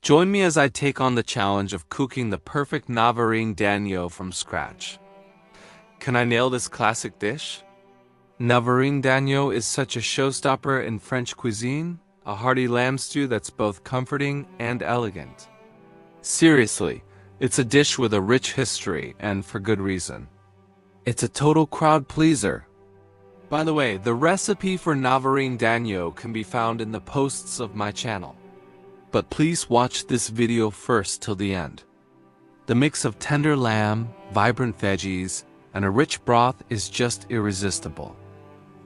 Join me as I take on the challenge of cooking the perfect Navarine Danio from scratch. Can I nail this classic dish? Navarine Danio is such a showstopper in French cuisine, a hearty lamb stew that's both comforting and elegant. Seriously, it's a dish with a rich history, and for good reason. It's a total crowd pleaser. By the way, the recipe for Navarine Danio can be found in the posts of my channel. But please watch this video first till the end. The mix of tender lamb, vibrant veggies, and a rich broth is just irresistible.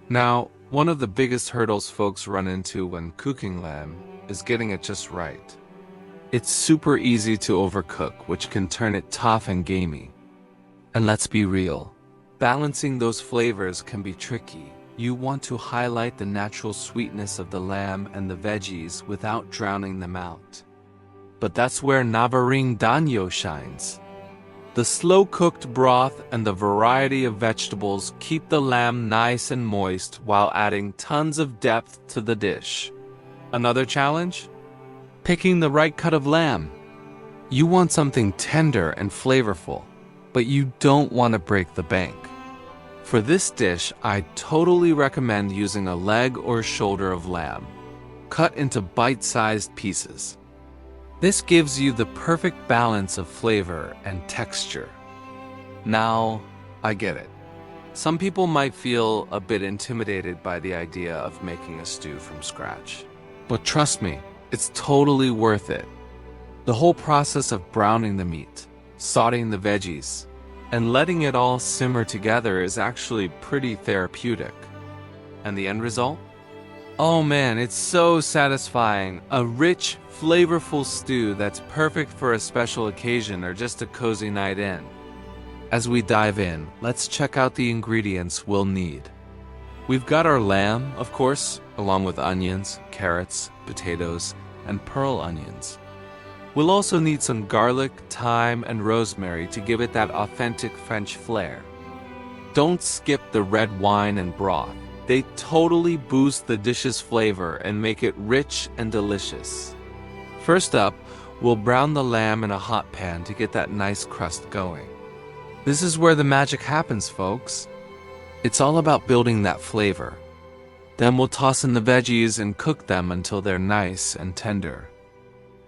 Now, one of the biggest hurdles folks run into when cooking lamb is getting it just right. It's super easy to overcook, which can turn it tough and gamey. And let's be real, balancing those flavors can be tricky. You want to highlight the natural sweetness of the lamb and the veggies without drowning them out. But that's where Navarine Danio shines. The slow-cooked broth and the variety of vegetables keep the lamb nice and moist while adding tons of depth to the dish. Another challenge? Picking the right cut of lamb. You want something tender and flavorful, but you don't want to break the bank. For this dish, I totally recommend using a leg or shoulder of lamb, cut into bite-sized pieces. This gives you the perfect balance of flavor and texture. Now, I get it. Some people might feel a bit intimidated by the idea of making a stew from scratch. But trust me, it's totally worth it. The whole process of browning the meat, sauteing the veggies, and letting it all simmer together is actually pretty therapeutic. And the end result? Oh man, it's so satisfying. A rich, flavorful stew that's perfect for a special occasion or just a cozy night in. As we dive in, let's check out the ingredients we'll need. We've got our lamb, of course, along with onions, carrots, potatoes, and pearl onions. We'll also need some garlic, thyme, and rosemary to give it that authentic French flair. Don't skip the red wine and broth. They totally boost the dish's flavor and make it rich and delicious. First up, we'll brown the lamb in a hot pan to get that nice crust going. This is where the magic happens, folks. It's all about building that flavor. Then we'll toss in the veggies and cook them until they're nice and tender.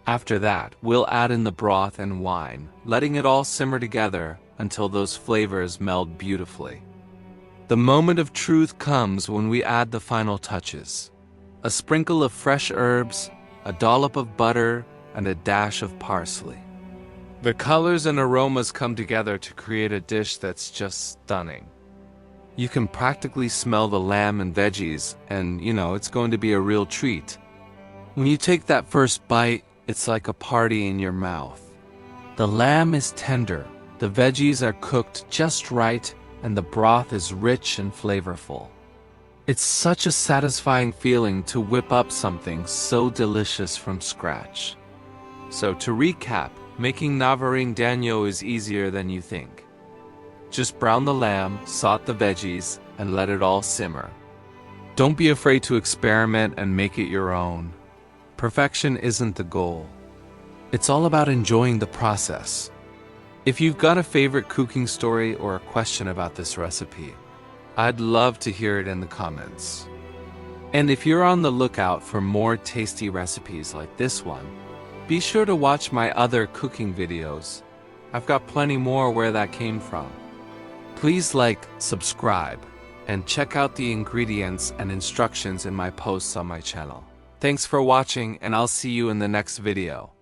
After that, we'll add in the broth and wine, letting it all simmer together until those flavors meld beautifully. The moment of truth comes when we add the final touches. A sprinkle of fresh herbs, a dollop of butter, and a dash of parsley. The colors and aromas come together to create a dish that's just stunning. You can practically smell the lamb and veggies, and it's going to be a real treat. When you take that first bite, it's like a party in your mouth. The lamb is tender, the veggies are cooked just right, and the broth is rich and flavorful. It's such a satisfying feeling to whip up something so delicious from scratch. So to recap, making Navarine Danio is easier than you think. Just brown the lamb, saute the veggies, and let it all simmer. Don't be afraid to experiment and make it your own. Perfection isn't the goal. It's all about enjoying the process. If you've got a favorite cooking story or a question about this recipe, I'd love to hear it in the comments. And if you're on the lookout for more tasty recipes like this one, be sure to watch my other cooking videos. I've got plenty more where that came from. Please like, subscribe, and check out the ingredients and instructions in my posts on my channel. Thanks for watching, and I'll see you in the next video.